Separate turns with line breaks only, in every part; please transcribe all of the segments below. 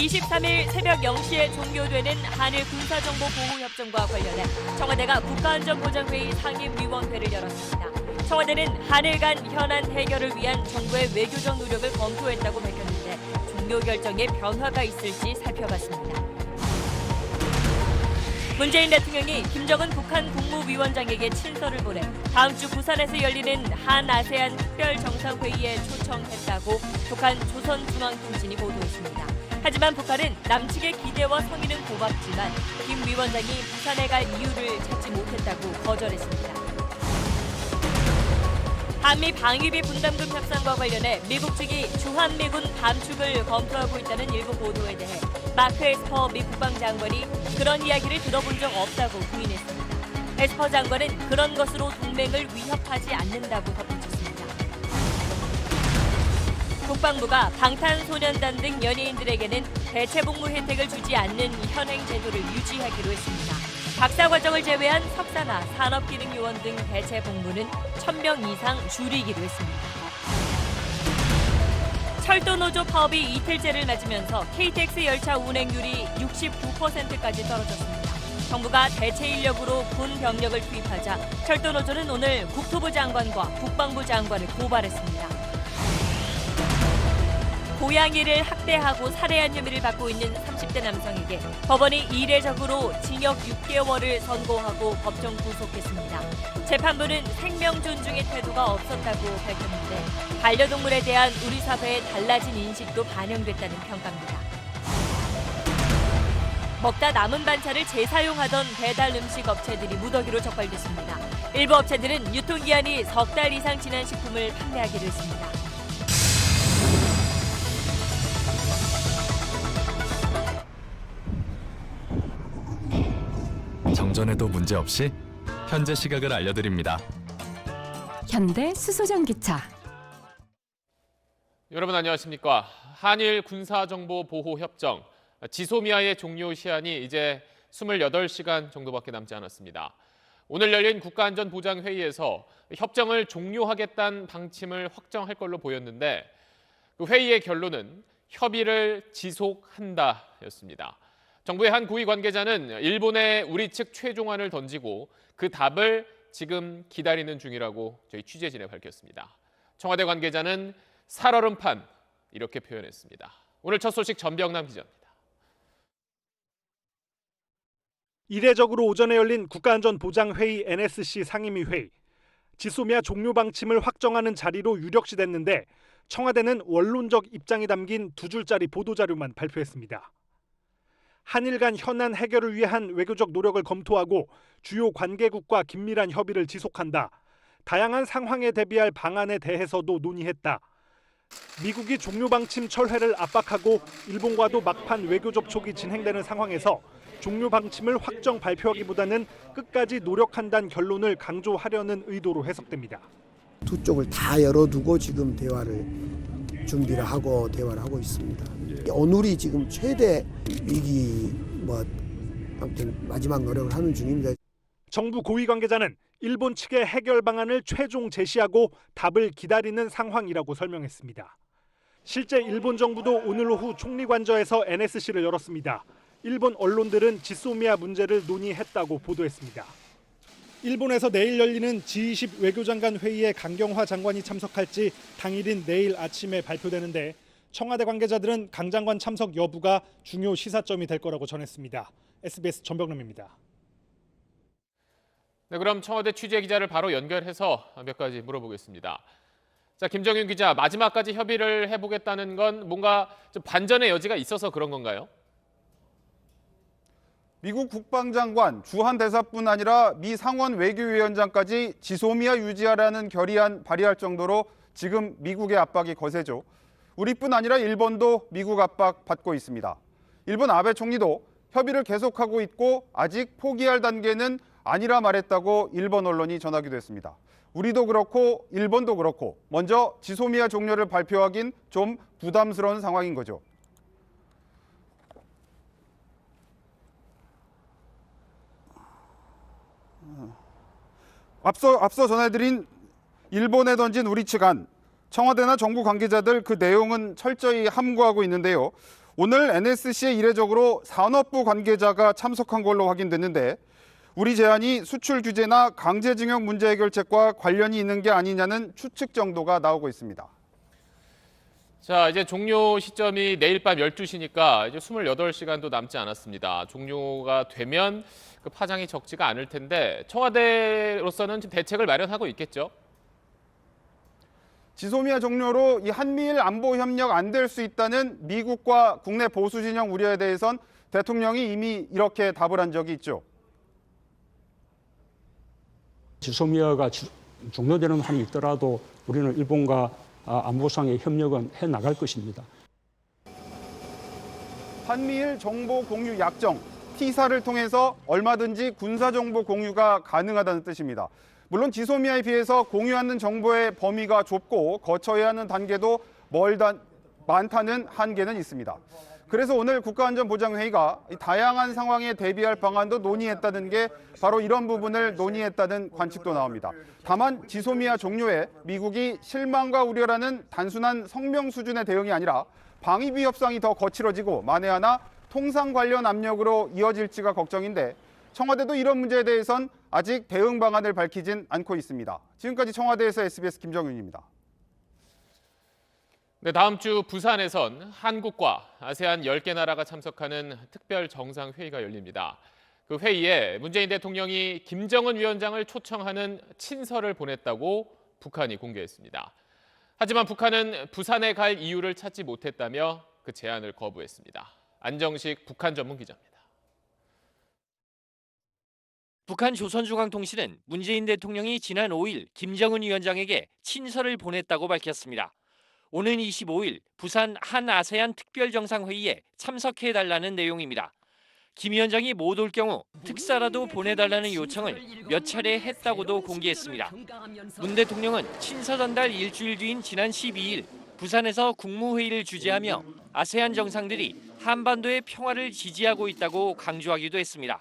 23일 새벽 0시에 종료되는 한일 군사정보보호협정과 관련해 청와대가 국가안전보장회의 상임위원회를 열었습니다. 청와대는 한일 간 현안 해결을 위한 정부의 외교적 노력을 검토했다고 밝혔는데 종료 결정에 변화가 있을지 살펴봤습니다. 문재인 대통령이 김정은 북한 국무위원장에게 친서를 보내 다음 주 부산에서 열리는 한아세안 특별정상회의에 초청했다고 북한 조선중앙통신이 보도했습니다. 하지만 북한은 남측의 기대와 성의는 고맙지만 김 위원장이 부산에 갈 이유를 찾지 못했다고 거절했습니다. 한미 방위비 분담금 협상과 관련해 미국 측이 주한미군 감축을 검토하고 있다는 일부 보도에 대해 마크 에스퍼 미 국방장관이 그런 이야기를 들어본 적 없다고 부인했습니다. 에스퍼 장관은 그런 것으로 동맹을 위협하지 않는다고 덧붙였습니다. 국방부가 방탄소년단 등 연예인들에게는 대체복무 혜택을 주지 않는 현행 제도를 유지하기로 했습니다. 박사과정을 제외한 석사나 산업기능요원 등 대체복무는 1,000명 이상 줄이기로 했습니다. 철도노조 파업이 이틀째를 맞으면서 KTX 열차 운행률이 69%까지 떨어졌습니다. 정부가 대체 인력으로 군 병력을 투입하자 철도노조는 오늘 국토부 장관과 국방부 장관을 고발했습니다. 고양이를 학대하고 살해한 혐의를 받고 있는 30대 남성에게 법원이 이례적으로 징역 6개월을 선고하고 법정 구속했습니다. 재판부는 생명 존중의 태도가 없었다고 밝혔는데 반려동물에 대한 우리 사회의 달라진 인식도 반영됐다는 평가입니다. 먹다 남은 반찬을 재사용하던 배달 음식 업체들이 무더기로 적발됐습니다. 일부 업체들은 유통기한이 석 달 이상 지난 식품을 판매하기로 했습니다.
정전에도 문제없이 현재 시각을 알려드립니다.
현대 수소전기차.
여러분 안녕하십니까. 한일 군사정보보호협정 지소미아의 종료 시한이 이제 28시간 정도밖에 남지 않았습니다. 오늘 열린 국가안전보장회의에서 협정을 종료하겠다는 방침을 확정할 걸로 보였는데 그 회의의 결론은 협의를 지속한다였습니다. 정부의 한 고위 관계자는 일본에 우리 측 최종안을 던지고 그 답을 지금 기다리는 중이라고 저희 취재진에 밝혔습니다. 청와대 관계자는 살얼음판 이렇게 표현했습니다. 오늘 첫 소식 전병남 기자입니다.
이례적으로 오전에 열린 국가안전보장회의 NSC 상임위 회의. 지소미아 종료 방침을 확정하는 자리로 유력시됐는데 청와대는 원론적 입장이 담긴 두 줄짜리 보도자료만 발표했습니다. 한일 간 현안 해결을 위한 외교적 노력을 검토하고 주요 관계국과 긴밀한 협의를 지속한다. 다양한 상황에 대비할 방안에 대해서도 논의했다. 미국이 종료 방침 철회를 압박하고 일본과도 막판 외교 접촉이 진행되는 상황에서 종료 방침을 확정 발표하기보다는 끝까지 노력한다는 결론을 강조하려는 의도로 해석됩니다.
두 쪽을 다 열어두고 지금 준비를 하고 대화를 하고 있습니다. 오늘이 지금 최대 위기 아무튼 마지막 노력을 하는 중입니다.
정부 고위 관계자는 일본 측의 해결 방안을 최종 제시하고 답을 기다리는 상황이라고 설명했습니다. 실제 일본 정부도 오늘 오후 총리관저에서 NSC를 열었습니다. 일본 언론들은 지소미아 문제를 논의했다고 보도했습니다. 일본에서 내일 열리는 G20 외교장관 회의에 강경화 장관이 참석할지 당일인 내일 아침에 발표되는데 청와대 관계자들은 강 장관 참석 여부가 중요 시사점이 될 거라고 전했습니다. SBS 전병남입니다.
네, 그럼 청와대 취재 기자를 바로 연결해서 몇 가지 물어보겠습니다. 자, 김정윤 기자, 마지막까지 협의를 해보겠다는 건 뭔가 좀 반전의 여지가 있어서 그런 건가요?
미국 국방장관, 주한 대사뿐 아니라 미 상원 외교위원장까지 지소미아 유지하라는 결의안 발의할 정도로 지금 미국의 압박이 거세죠. 우리뿐 아니라 일본도 미국 압박 받고 있습니다. 일본 아베 총리도 협의를 계속하고 있고 아직 포기할 단계는 아니라 말했다고 일본 언론이 전하기도 했습니다. 우리도 그렇고 일본도 그렇고 먼저 지소미아 종료를 발표하긴 좀 부담스러운 상황인 거죠. 앞서 전해드린 일본에 던진 우리 측안, 청와대나 정부 관계자들 그 내용은 철저히 함구하고 있는데요. 오늘 NSC에 이례적으로 산업부 관계자가 참석한 걸로 확인됐는데 우리 제안이 수출 규제나 강제징용 문제 해결책과 관련이 있는 게 아니냐는 추측 정도가 나오고 있습니다.
자, 이제 종료 시점이 내일 밤 12시니까 이제 28시간도 남지 않았습니다. 종료가 되면 그 파장이 적지가 않을 텐데 청와대로서는 지금 대책을 마련하고 있겠죠?
지소미아 종료로 이 한미일 안보 협력 안 될 수 있다는 미국과 국내 보수 진영 우려에 대해선 대통령이 이미 이렇게 답을 한 적이 있죠.
지소미아가 종료되는 한이 있더라도 우리는 일본과 안보상의 협력은 해 나갈 것입니다.
한미일 정보 공유 약정, T사를 통해서 얼마든지 군사 정보 공유가 가능하다는 뜻입니다. 물론 지소미아에 비해서 공유하는 정보의 범위가 좁고 거쳐야 하는 단계도 많다는 한계는 있습니다. 그래서 오늘 국가안전보장회의가 다양한 상황에 대비할 방안도 논의했다는 게 바로 이런 부분을 논의했다는 관측도 나옵니다. 다만 지소미아 종료에 미국이 실망과 우려라는 단순한 성명 수준의 대응이 아니라 방위비 협상이 더 거칠어지고 만에 하나 통상 관련 압력으로 이어질지가 걱정인데 청와대도 이런 문제에 대해선 아직 대응 방안을 밝히진 않고 있습니다. 지금까지 청와대에서 SBS 김정윤입니다.
네, 다음 주 부산에선 한국과 아세안 10개 나라가 참석하는 특별 정상회의가 열립니다. 그 회의에 문재인 대통령이 김정은 위원장을 초청하는 친서를 보냈다고 북한이 공개했습니다. 하지만 북한은 부산에 갈 이유를 찾지 못했다며 그 제안을 거부했습니다. 안정식 북한 전문 기자입니다.
북한 조선중앙통신은 문재인 대통령이 지난 5일 김정은 위원장에게 친서를 보냈다고 밝혔습니다. 오는 25일 부산 한 아세안 특별정상회의에 참석해달라는 내용입니다. 김 위원장이 못 올 경우 특사라도 보내달라는 요청을 몇 차례 했다고도 공개했습니다. 문 대통령은 친서 전달 일주일 뒤인 지난 12일 부산에서 국무회의를 주재하며 아세안 정상들이 한반도의 평화를 지지하고 있다고 강조하기도 했습니다.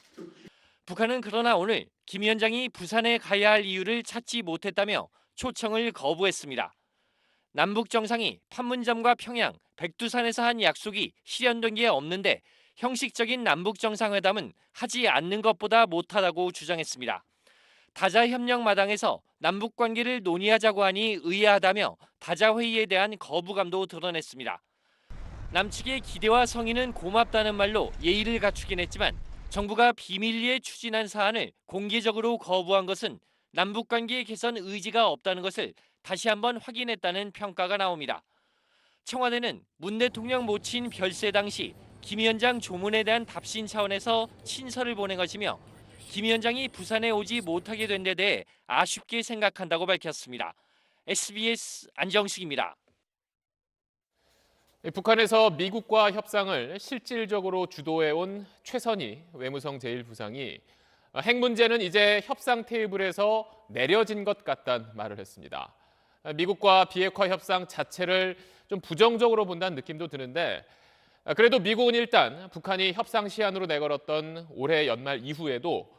북한은 그러나 오늘 김 위원장이 부산에 가야 할 이유를 찾지 못했다며 초청을 거부했습니다. 남북 정상이 판문점과 평양, 백두산에서 한 약속이 실현된 게 없는데 형식적인 남북 정상회담은 하지 않는 것보다 못하다고 주장했습니다. 다자 협력 마당에서 남북 관계를 논의하자고 하니 의아하다며 다자 회의에 대한 거부감도 드러냈습니다. 남측의 기대와 성의는 고맙다는 말로 예의를 갖추긴 했지만 정부가 비밀리에 추진한 사안을 공개적으로 거부한 것은 남북 관계 개선 의지가 없다는 것을 다시 한번 확인했다는 평가가 나옵니다. 청와대는 문 대통령 모친 별세 당시 김 위원장 조문에 대한 답신 차원에서 친서를 보낸 것이며 김 위원장이 부산에 오지 못하게 된 데 대해 아쉽게 생각한다고 밝혔습니다. SBS 안정식입니다.
북한에서 미국과 협상을 실질적으로 주도해온 최선희 외무성 제1부상이 핵 문제는 이제 협상 테이블에서 내려진 것 같다는 말을 했습니다. 미국과 비핵화 협상 자체를 좀 부정적으로 본다는 느낌도 드는데 그래도 미국은 일단 북한이 협상 시한으로 내걸었던 올해 연말 이후에도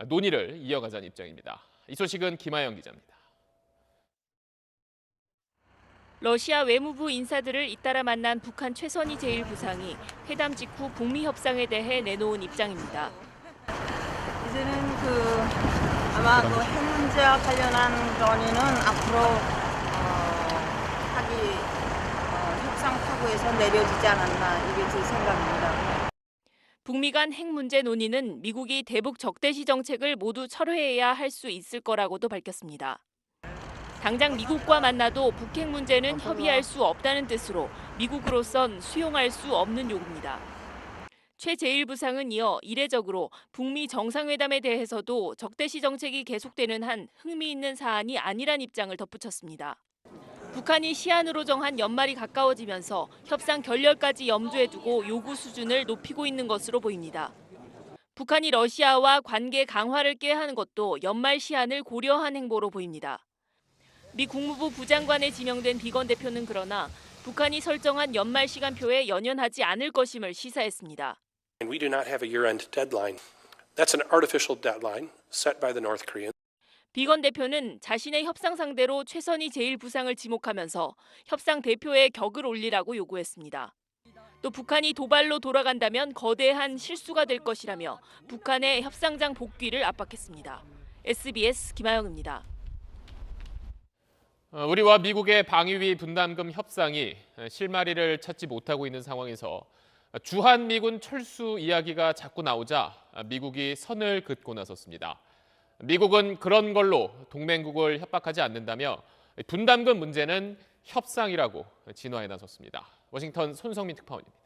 논의를 이어가자는 입장입니다. 이 소식은 김하영 기자입니다.
러시아 외무부 인사들을 잇따라 만난 북한 최선희 제1부상이 회담 직후 북미 협상에 대해 내놓은 입장입니다.
이제는 아마 핵 문제와 관련한 논의는 앞으로 협상 타구에서 내려지지 않았나 이게 제 생각입니다.
북미 간 핵 문제 논의는 미국이 대북 적대시 정책을 모두 철회해야 할 수 있을 거라고도 밝혔습니다. 당장 미국과 만나도 북핵 문제는 협의할 수 없다는 뜻으로 미국으로선 수용할 수 없는 요구입니다. 최 제1부상은 이어 이례적으로 북미 정상회담에 대해서도 적대시 정책이 계속되는 한 흥미있는 사안이 아니란 입장을 덧붙였습니다. 북한이 시한으로 정한 연말이 가까워지면서 협상 결렬까지 염두에 두고 요구 수준을 높이고 있는 것으로 보입니다. 북한이 러시아와 관계 강화를 꾀하는 것도 연말 시한을 고려한 행보로 보입니다. 미 국무부 부장관에 지명된 비건 대표는 그러나 북한이 설정한 연말 시간표에 연연하지 않을 것임을 시사했습니다.
We do not have a year-end deadline. That's an artificial deadline set by the North Koreans.
비건 대표는 자신의 협상 상대로 최선희 제1부상을 지목하면서 협상 대표의 격을 올리라고 요구했습니다. 또 북한이 도발로 돌아간다면 거대한 실수가 될 것이라며 북한의 협상장 복귀를 압박했습니다. SBS 김아영입니다.
우리와 미국의 방위비 분담금 협상이 실마리를 찾지 못하고 있는 상황에서 주한미군 철수 이야기가 자꾸 나오자 미국이 선을 긋고 나섰습니다. 미국은 그런 걸로 동맹국을 협박하지 않는다며 분담금 문제는 협상이라고 진화에 나섰습니다. 워싱턴 손성민 특파원입니다.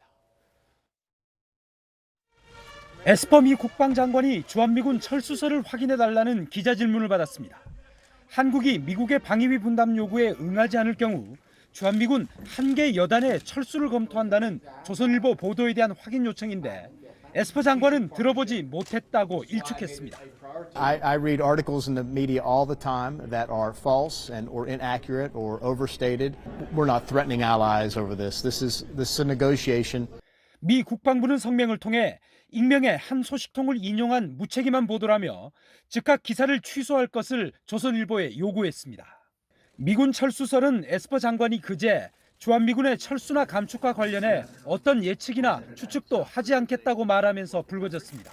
에스퍼 미 국방장관이 주한미군 철수설을 확인해달라는 기자 질문을 받았습니다. 한국이 미국의 방위비 분담 요구에 응하지 않을 경우 주한미군 한 개 여단의 철수를 검토한다는 조선일보 보도에 대한 확인 요청인데 에스퍼 장관은 들어보지 못했다고 일축했습니다.
I read articles in the media all the time that are false and or inaccurate or overstated. We're not threatening allies over this. This is a negotiation.
미 국방부는 성명을 통해 익명의 한 소식통을 인용한 무책임한 보도라며 즉각 기사를 취소할 것을 조선일보에 요구했습니다. 미군 철수설은 에스퍼 장관이 그제 주한미군의 철수나 감축과 관련해 어떤 예측이나 추측도 하지 않겠다고 말하면서 불거졌습니다.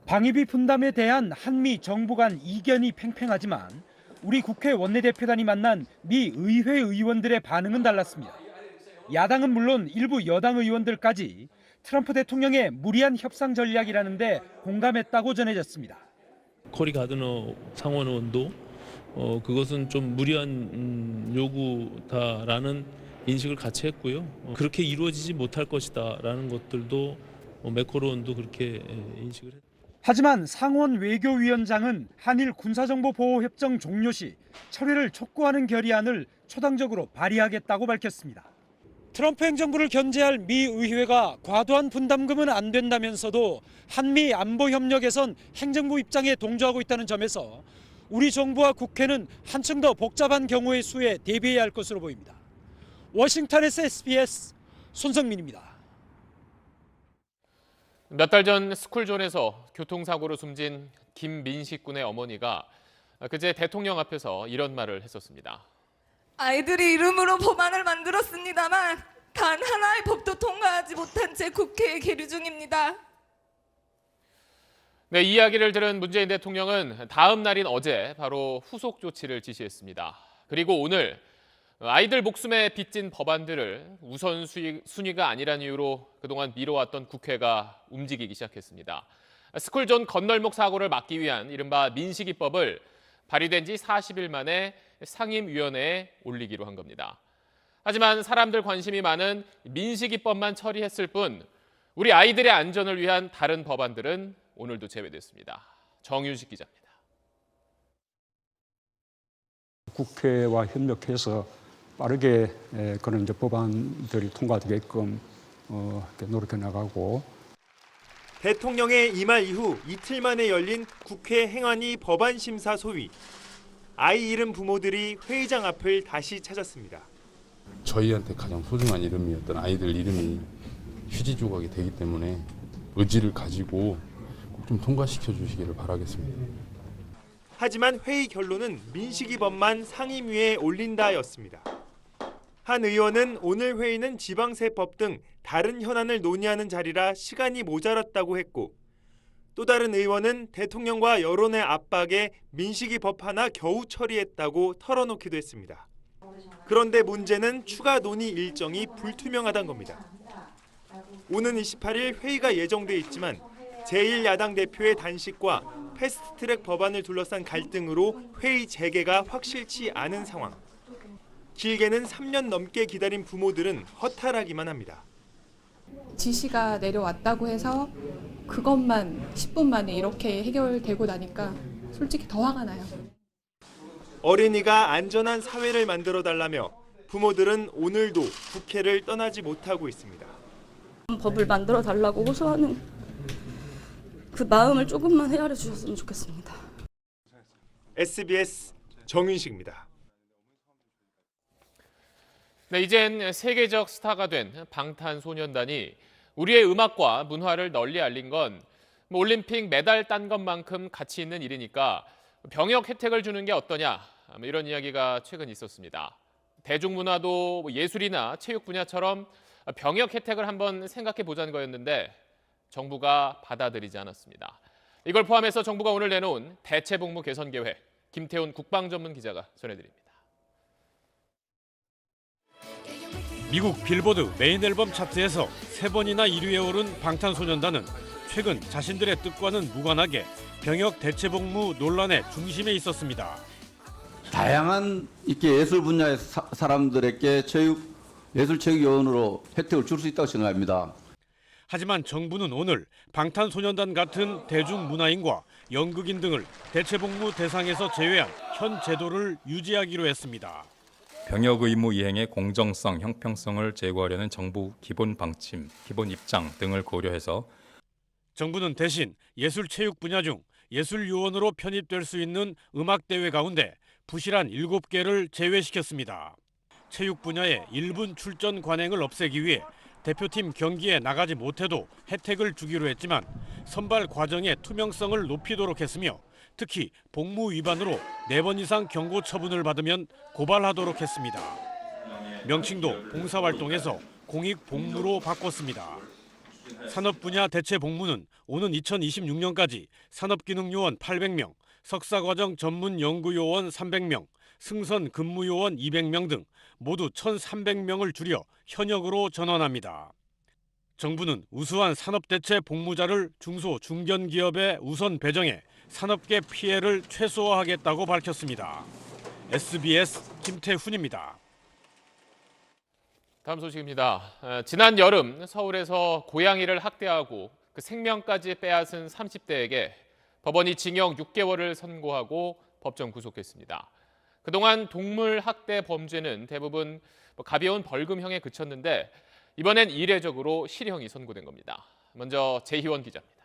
방위비 분담에 대한 한미 정부 간 이견이 팽팽하지만 우리 국회 원내대표단이 만난 미 의회 의원들의 반응은 달랐습니다. 야당은 물론 일부 여당 의원들까지 트럼프 대통령의 무리한 협상 전략이라는데 공감했다고 전해졌습니다.
커리 가드너 상원의원도 그것은 좀 무리한 요구다라는 인식을 같이 했고요. 그렇게 이루어지지 못할 것이다라는 것들도 매커로 의원도 그렇게 인식을 했습니다.
하지만 상원 외교위원장은 한일 군사정보보호협정 종료 시 철회를 촉구하는 결의안을 초당적으로 발의하겠다고 밝혔습니다. 트럼프 행정부를 견제할 미 의회가 과도한 분담금은 안 된다면서도 한미 안보 협력에선 행정부 입장에 동조하고 있다는 점에서 우리 정부와 국회는 한층 더 복잡한 경우의 수에 대비해야 할 것으로 보입니다. 워싱턴에서 SBS 손성민입니다.
몇 달 전 스쿨존에서 교통사고로 숨진 김민식 군의 어머니가 그제 대통령 앞에서 이런 말을 했었습니다.
아이들이 이름으로 법안을 만들었습니다만 단 하나의 법도 통과하지 못한 채 국회에 계류 중입니다.
네, 이 이야기를 들은 문재인 대통령은 다음 날인 어제 바로 후속 조치를 지시했습니다. 그리고 오늘 아이들 목숨에 빚진 법안들을 우선순위가 아니란 이유로 그동안 미뤄왔던 국회가 움직이기 시작했습니다. 스쿨존 건널목 사고를 막기 위한 이른바 민식이법을 발의된 지 40일 만에 상임위원회에 올리기로 한 겁니다. 하지만 사람들 관심이 많은 민식이법만 처리했을 뿐 우리 아이들의 안전을 위한 다른 법안들은 오늘도 제외됐습니다. 정윤식 기자입니다.
국회와 협력해서 빠르게 그런 이제 법안들이 통과되게끔 노력해 나가고.
대통령의 이 말 이후 이틀 만에 열린 국회 행안위 법안 심사 소위. 아이 잃은 부모들이 회의장 앞을 다시 찾았습니다.
저희한테 가장 소중한 이름이었던 아이들 이름이 휴지 조각이 되기 때문에 의지를 가지고 꼭 좀 통과시켜 주시기를 바라겠습니다.
하지만 회의 결론은 민식이법만 상임위에 올린다였습니다. 한 의원은 오늘 회의는 지방세법 등 다른 현안을 논의하는 자리라 시간이 모자랐다고 했고 또 다른 의원은 대통령과 여론의 압박에 민식이법 하나 겨우 처리했다고 털어놓기도 했습니다. 그런데 문제는 추가 논의 일정이 불투명하다는 겁니다. 오는 28일 회의가 예정돼 있지만 제1야당 대표의 단식과 패스트트랙 법안을 둘러싼 갈등으로 회의 재개가 확실치 않은 상황. 길게는 3년 넘게 기다린 부모들은 허탈하기만 합니다.
지시가 내려왔다고 해서 그것만 10분 만에 이렇게 해결되고 나니까 솔직히 더 화가 나요.
어린이가 안전한 사회를 만들어달라며 부모들은 오늘도 국회를 떠나지 못하고 있습니다.
법을 만들어 달라고 호소하는 그 마음을 조금만 헤아려 주셨으면 좋겠습니다.
SBS 정윤식입니다.
네, 이젠 세계적 스타가 된 방탄소년단이 우리의 음악과 문화를 널리 알린 건 올림픽 메달 딴 것만큼 가치 있는 일이니까 병역 혜택을 주는 게 어떠냐 이런 이야기가 최근 있었습니다. 대중문화도 예술이나 체육 분야처럼 병역 혜택을 한번 생각해 보자는 거였는데 정부가 받아들이지 않았습니다. 이걸 포함해서 정부가 오늘 내놓은 대체복무 개선 계획, 김태훈 국방전문 기자가 전해드립니다.
미국 빌보드 메인 앨범 차트에서 3번이나 1위에 오른 방탄소년단은 최근 자신들의 뜻과는 무관하게 병역 대체복무 논란의 중심에 있었습니다.
다양한 이렇게 예술 분야의 사람들에게 예술체육요원으로 혜택을 줄 수 있다고 생각합니다.
하지만 정부는 오늘 방탄소년단 같은 대중문화인과 연극인 등을 대체복무 대상에서 제외한 현 제도를 유지하기로 했습니다.
병역 의무 이행의 공정성, 형평성을 제고하려는 정부 기본 방침, 기본 입장 등을 고려해서
정부는 대신 예술체육 분야 중 예술요원으로 편입될 수 있는 음악대회 가운데 부실한 7개를 제외시켰습니다. 체육 분야의 1분 출전 관행을 없애기 위해 대표팀 경기에 나가지 못해도 혜택을 주기로 했지만 선발 과정의 투명성을 높이도록 했으며 특히 복무 위반으로 4번 이상 경고 처분을 받으면 고발하도록 했습니다. 명칭도 봉사활동에서 공익복무로 바꿨습니다. 산업 분야 대체 복무는 오는 2026년까지 산업기능요원 800명, 석사과정 전문 연구요원 300명, 승선 근무요원 200명 등 모두 1,300명을 줄여 현역으로 전환합니다. 정부는 우수한 산업대체 복무자를 중소, 중견기업에 우선 배정해 산업계 피해를 최소화하겠다고 밝혔습니다. SBS 김태훈입니다.
다음 소식입니다. 지난 여름 서울에서 고양이를 학대하고 그 생명까지 빼앗은 30대에게 법원이 징역 6개월을 선고하고 법정 구속했습니다. 그동안 동물 학대 범죄는 대부분 가벼운 벌금형에 그쳤는데 이번엔 이례적으로 실형이 선고된 겁니다. 먼저 재희원 기자입니다.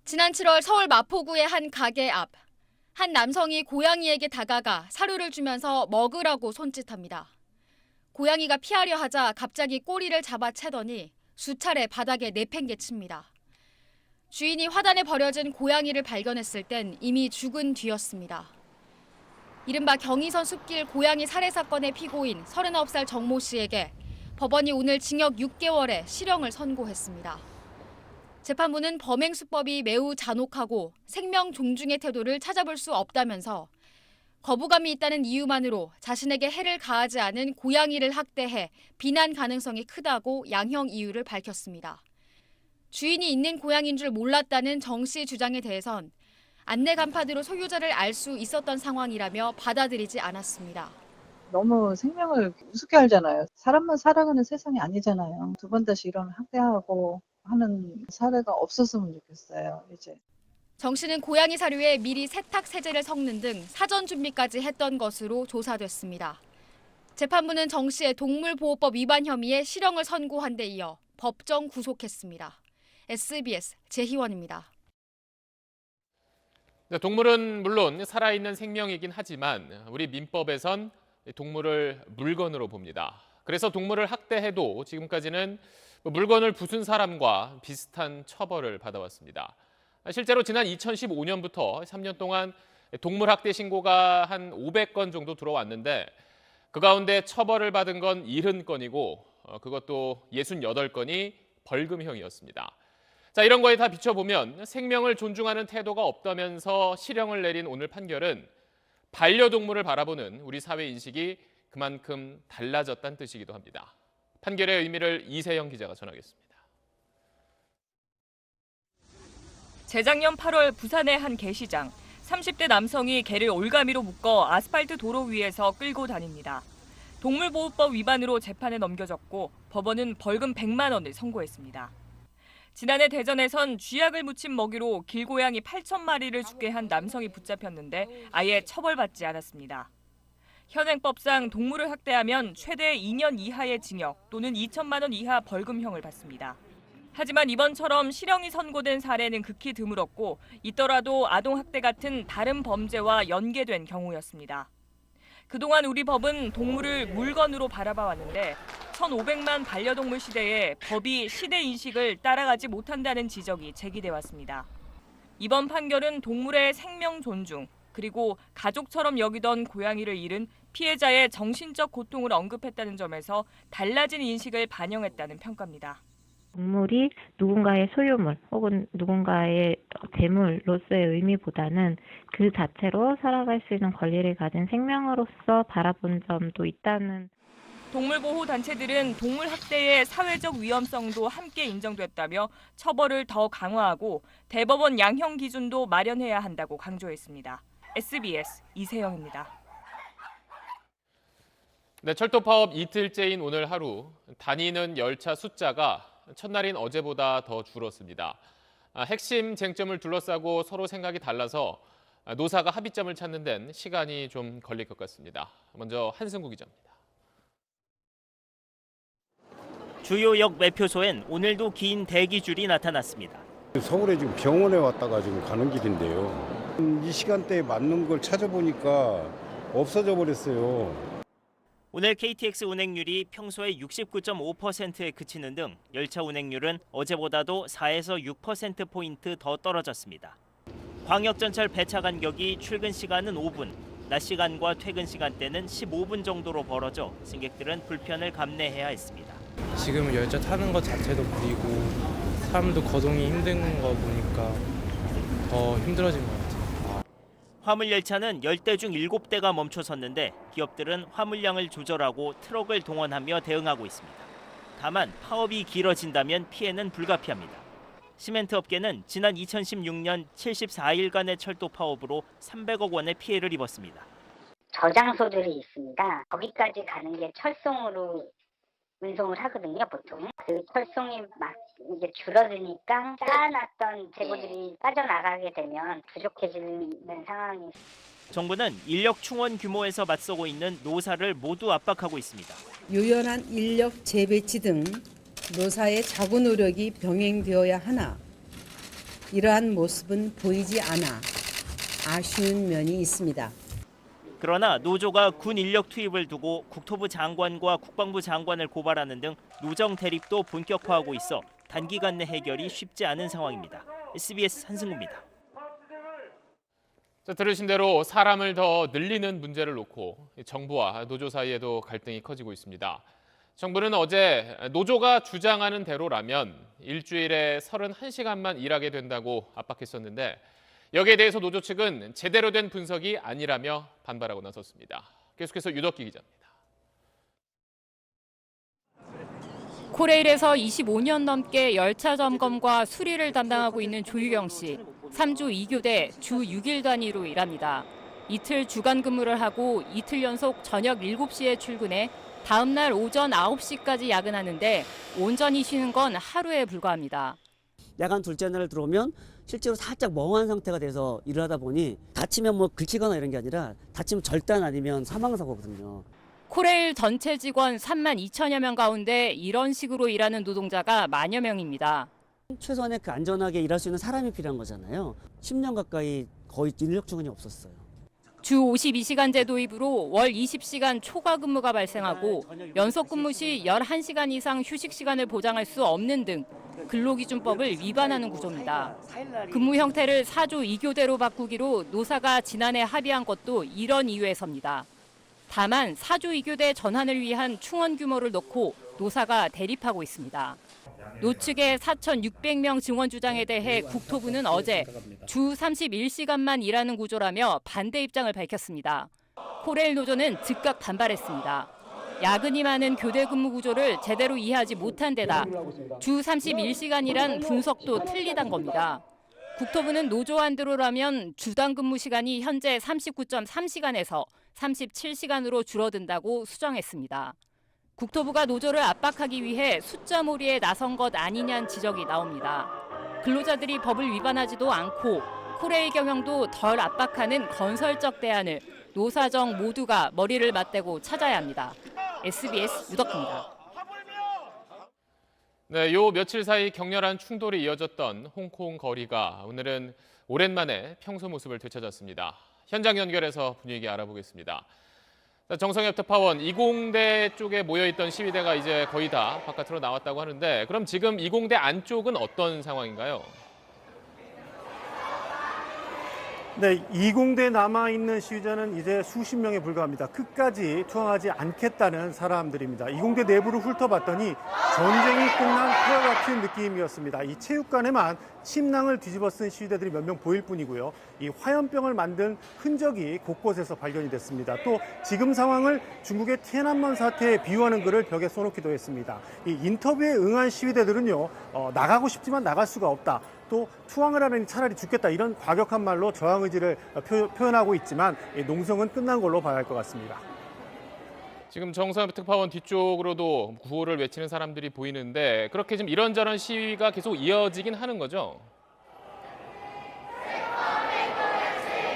지난 7월 서울 마포구의 한 가게 앞, 한 남성이 고양이에게 다가가 사료를 주면서 먹으라고 손짓합니다. 고양이가 피하려 하자 갑자기 꼬리를 잡아채더니 수차례 바닥에 내팽개칩니다. 주인이 화단에 버려진 고양이를 발견했을 땐 이미 죽은 뒤였습니다. 이른바 경의선 숲길 고양이 살해 사건의 피고인 39살 정모 씨에게 법원이 오늘 징역 6개월의 실형을 선고했습니다. 재판부는 범행 수법이 매우 잔혹하고 생명 존중의 태도를 찾아볼 수 없다면서 거부감이 있다는 이유만으로 자신에게 해를 가하지 않은 고양이를 학대해 비난 가능성이 크다고 양형 이유를 밝혔습니다. 주인이 있는 고양이인 줄 몰랐다는 정 씨 주장에 대해선 안내 간판으로 소유자를 알 수 있었던 상황이라며 받아들이지 않았습니다.
너무 생명을 우습게 알잖아요. 사람만 살아가는 세상이 아니잖아요. 2번 다시 이런 학대하고 하는 사례가 없었으면 좋겠어요. 이제.
정 씨는 고양이 사료에 미리 세탁 세제를 섞는 등 사전 준비까지 했던 것으로 조사됐습니다. 재판부는 정 씨의 동물보호법 위반 혐의에 실형을 선고한 데 이어 법정 구속했습니다. SBS 재희원입니다.
동물은 물론 살아있는 생명이긴 하지만 우리 민법에선 동물을 물건으로 봅니다. 그래서 동물을 학대해도 지금까지는 물건을 부순 사람과 비슷한 처벌을 받아왔습니다. 실제로 지난 2015년부터 3년 동안 동물 학대 신고가 한 500건 정도 들어왔는데 그 가운데 처벌을 받은 건 70건이고 그것도 68건이 벌금형이었습니다. 자, 이런 거에 다 비춰보면 생명을 존중하는 태도가 없다면서 실형을 내린 오늘 판결은 반려동물을 바라보는 우리 사회 인식이 그만큼 달라졌다는 뜻이기도 합니다. 판결의 의미를 이세영 기자가 전하겠습니다.
재작년 8월 부산의 한 개시장. 30대 남성이 개를 올가미로 묶어 아스팔트 도로 위에서 끌고 다닙니다. 동물보호법 위반으로 재판에 넘겨졌고 법원은 벌금 100만 원을 선고했습니다. 지난해 대전에선 쥐약을 묻힌 먹이로 길고양이 8,000마리를 죽게 한 남성이 붙잡혔는데 아예 처벌받지 않았습니다. 현행법상 동물을 학대하면 최대 2년 이하의 징역 또는 2천만 원 이하 벌금형을 받습니다. 하지만 이번처럼 실형이 선고된 사례는 극히 드물었고 있더라도 아동학대 같은 다른 범죄와 연계된 경우였습니다. 그동안 우리 법은 동물을 물건으로 바라봐 왔는데 1,500만 반려동물 시대에 법이 시대 인식을 따라가지 못한다는 지적이 제기돼 왔습니다. 이번 판결은 동물의 생명 존중 그리고 가족처럼 여기던 고양이를 잃은 피해자의 정신적 고통을 언급했다는 점에서 달라진 인식을 반영했다는 평가입니다.
동물이 누군가의 소유물 혹은 누군가의 재물로서의 의미보다는 그 자체로 살아갈 수 있는 권리를 가진 생명으로서 바라본 점도 있다는.
동물보호단체들은 동물 학대의 사회적 위험성도 함께 인정됐다며 처벌을 더 강화하고 대법원 양형 기준도 마련해야 한다고 강조했습니다. SBS 이세영입니다.
네, 철도 파업 이틀째인 오늘 하루 다니는 열차 숫자가 첫날인 어제보다 더 줄었습니다. 핵심 쟁점을 둘러싸고 서로 생각이 달라서 노사가 합의점을 찾는 데는 시간이 좀 걸릴 것 같습니다. 먼저 한승구 기자입니다.
주요 역 매표소엔 오늘도 긴 대기줄이 나타났습니다.
서울에 지금 병원에 왔다가 지금 가는 길인데요. 이 시간대에 맞는 걸 찾아보니까 없어져 버렸어요.
오늘 KTX 운행률이 평소의 69.5%에 그치는 등 열차 운행률은 어제보다도 4에서 6%포인트 더 떨어졌습니다. 광역전철 배차 간격이 출근 시간은 5분, 낮 시간과 퇴근 시간대는 15분 정도로 벌어져 승객들은 불편을 감내해야 했습니다.
지금 열차 타는 것 자체도 무리고 사람도 거동이 힘든 거 보니까 더 힘들어진 것 같아요.
화물 열차는 10대 중 7대가 멈춰섰는데 기업들은 화물량을 조절하고 트럭을 동원하며 대응하고 있습니다. 다만 파업이 길어진다면 피해는 불가피합니다. 시멘트 업계는 지난 2016년 74일간의 철도 파업으로 300억 원의 피해를 입었습니다.
저장소들이 있습니다. 거기까지 가는 게 철송으로 운송을 하거든요, 보통. 그 철송이 막 이제 줄어드니까 쌓아놨던 재고들이 빠져나가게 되면 부족해지는 상황이.
정부는 인력 충원 규모에서 맞서고 있는 노사를 모두 압박하고 있습니다.
유연한 인력 재배치 등 노사의 자구 노력이 병행되어야 하나 이러한 모습은 보이지 않아 아쉬운 면이 있습니다.
그러나 노조가 군 인력 투입을 두고 국토부 장관과 국방부 장관을 고발하는 등 노정 대립도 본격화하고 있어 단기간 내 해결이 쉽지 않은 상황입니다. SBS 한승구입니다.
자, 들으신 대로 사람을 더 늘리는 문제를 놓고 정부와 노조 사이에도 갈등이 커지고 있습니다. 정부는 어제 노조가 주장하는 대로라면 일주일에 31시간만 일하게 된다고 압박했었는데 여기에 대해서 노조 측은 제대로 된 분석이 아니라며 반발하고 나섰습니다. 계속해서 유덕기 기자입니다.
코레일에서 25년 넘게 열차 점검과 수리를 담당하고 있는 조유경 씨. 3주 2교대 주 6일 단위로 일합니다. 이틀 주간 근무를 하고 이틀 연속 저녁 7시에 출근해 다음 날 오전 9시까지 야근하는데 온전히 쉬는 건 하루에 불과합니다.
야간 둘째 날 들어오면 실제로 살짝 멍한 상태가 돼서 일을 하다 보니 다치면 뭐 긁히거나 이런 게 아니라 다치면 절단 아니면 사망사고거든요.
코레일 전체 직원 3만 2천여 명 가운데 이런 식으로 일하는 노동자가 만여 명입니다.
최소한의 그 안전하게 일할 수 있는 사람이 필요한 거잖아요. 10년 가까이 거의 인력 충원이 없었어요.
주 52시간제 도입으로 월 20시간 초과 근무가 발생하고 연속 근무 시 11시간 이상 휴식 시간을 보장할 수 없는 등 근로기준법을 위반하는 구조입니다. 근무 형태를 4조 2교대로 바꾸기로 노사가 지난해 합의한 것도 이런 이유에서입니다. 다만 4조 2교대 전환을 위한 충원 규모를 놓고 노사가 대립하고 있습니다. 노측의 4,600명 증원 주장에 대해 국토부는 어제 주 31시간만 일하는 구조라며 반대 입장을 밝혔습니다. 코레일 노조는 즉각 반발했습니다. 야근이 많은 교대 근무 구조를 제대로 이해하지 못한 데다 주 31시간이란 분석도 틀리단 겁니다. 국토부는 노조 안대로라면 주당 근무 시간이 현재 39.3시간에서 37시간으로 줄어든다고 수정했습니다. 국토부가 노조를 압박하기 위해 숫자 몰이에 나선 것 아니냐는 지적이 나옵니다. 근로자들이 법을 위반하지도 않고 코레일 경영도 덜 압박하는 건설적 대안을 노사정 모두가 머리를 맞대고 찾아야 합니다. SBS 유덕입니다.
네, 요 며칠 사이 격렬한 충돌이 이어졌던 홍콩 거리가 오늘은 오랜만에 평소 모습을 되찾았습니다. 현장 연결해서 분위기 알아보겠습니다. 정성엽 특파원, 이공대 쪽에 모여있던 시위대가 이제 거의 다 바깥으로 나왔다고 하는데 그럼 지금 이공대 안쪽은 어떤 상황인가요?
네, 20대 남아있는 시위자는 이제 수십 명에 불과합니다. 끝까지 투항하지 않겠다는 사람들입니다. 20대 내부를 훑어봤더니 전쟁이 끝난 폐허 같은 느낌이었습니다. 이 체육관에만 침낭을 뒤집어 쓴 시위대들이 몇 명 보일 뿐이고요. 이 화염병을 만든 흔적이 곳곳에서 발견이 됐습니다. 또 지금 상황을 중국의 티안안men 사태에 비유하는 글을 벽에 써놓기도 했습니다. 이 인터뷰에 응한 시위대들은요, 나가고 싶지만 나갈 수가 없다. 또 투항을 하느니 차라리 죽겠다, 이런 과격한 말로 저항 의지를 표현하고 있지만 농성은 끝난 걸로 봐야 할 것 같습니다.
지금 정상 특파원 뒤쪽으로도 구호를 외치는 사람들이 보이는데 그렇게 좀 이런저런 시위가 계속 이어지긴 하는 거죠?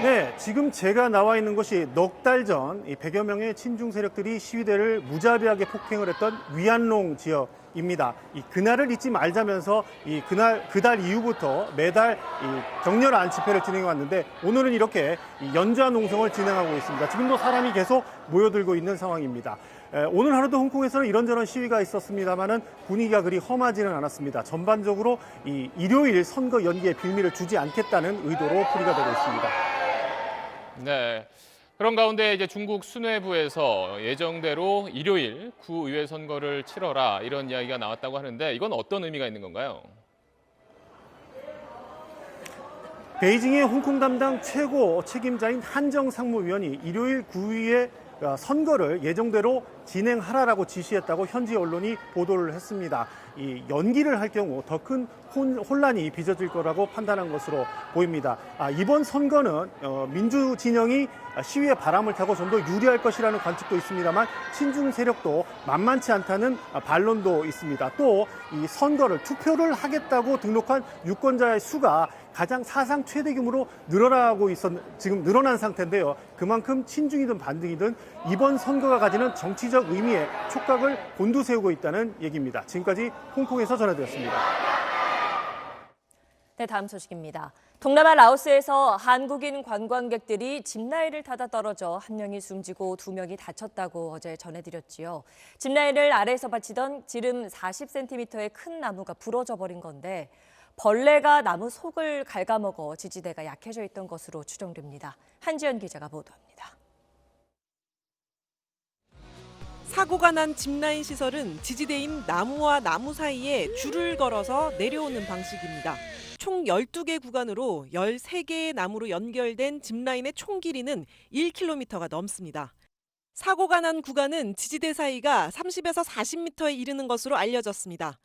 네, 지금 제가 나와 있는 곳이 넉 달 전 100여 명의 친중 세력들이 시위대를 무자비하게 폭행을 했던 위안롱 지역입니다. 그날을 잊지 말자면서 그달 이후부터 매달 격렬한 집회를 진행해 왔는데 오늘은 이렇게 연좌 농성을 진행하고 있습니다. 지금도 사람이 계속 모여들고 있는 상황입니다. 오늘 하루도 홍콩에서는 이런저런 시위가 있었습니다만은 분위기가 그리 험하지는 않았습니다. 전반적으로 일요일 선거 연기에 빌미를 주지 않겠다는 의도로 풀이가 되고 있습니다.
네. 그런 가운데 이제 중국 수뇌부에서 예정대로 일요일 구의회 선거를 치러라, 이런 이야기가 나왔다고 하는데 이건 어떤 의미가 있는 건가요?
베이징의 홍콩 담당 최고 책임자인 한정 상무위원이 일요일 구의회 선거를 예정대로 진행하라라고 지시했다고 현지 언론이 보도를 했습니다. 이 연기를 할 경우 더 큰 혼란이 빚어질 거라고 판단한 것으로 보입니다. 이번 선거는 민주 진영이 시위의 바람을 타고 좀 더 유리할 것이라는 관측도 있습니다만 친중 세력도 만만치 않다는 반론도 있습니다. 또 이 선거를 투표를 하겠다고 등록한 유권자의 수가 가장 사상 최대 규모로 지금 늘어난 상태인데요. 그만큼 친중이든 반등이든 이번 선거가 가지는 정치적 의미에 촉각을 곤두세우고 있다는 얘기입니다. 지금까지 홍콩에서 전해드렸습니다.
네, 다음 소식입니다. 동남아 라오스에서 한국인 관광객들이 짚라인을 타다 떨어져 한 명이 숨지고 2명이 다쳤다고 어제 전해드렸지요. 짚라인을 아래에서 받치던 지름 40cm의 큰 나무가 부러져 버린 건데 벌레가 나무 속을 갉아먹어 지지대가 약해져 있던 것으로 추정됩니다. 한지연 기자가 보도합니다.
사고가 난 짚라인 시설은 지지대인 나무와 나무 사이에 줄을 걸어서 내려오는 방식입니다. 총 12개 구간으로 13개의 나무로 연결된 짚라인의 총 길이는 1km가 넘습니다. 사고가 난 구간은 지지대 사이가 30에서 40m에 이르는 것으로 알려졌습니다.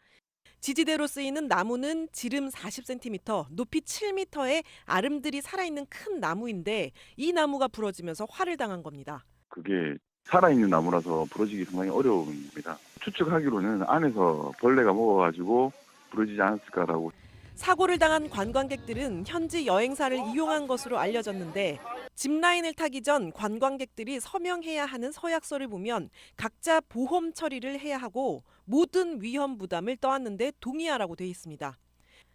지지대로 쓰이는 나무는 지름 40cm, 높이 7m의 아름들이 살아있는 큰 나무인데 이 나무가 부러지면서 화를 당한 겁니다.
그게 살아있는 나무라서 부러지기 상당히 어려운 겁니다. 추측하기로는 안에서 벌레가 먹어가지고 부러지지 않았을까라고.
사고를 당한 관광객들은 현지 여행사를 이용한 것으로 알려졌는데 짚라인을 타기 전 관광객들이 서명해야 하는 서약서를 보면 각자 보험 처리를 해야 하고 모든 위험 부담을 떠안는데 동의하라고 돼 있습니다.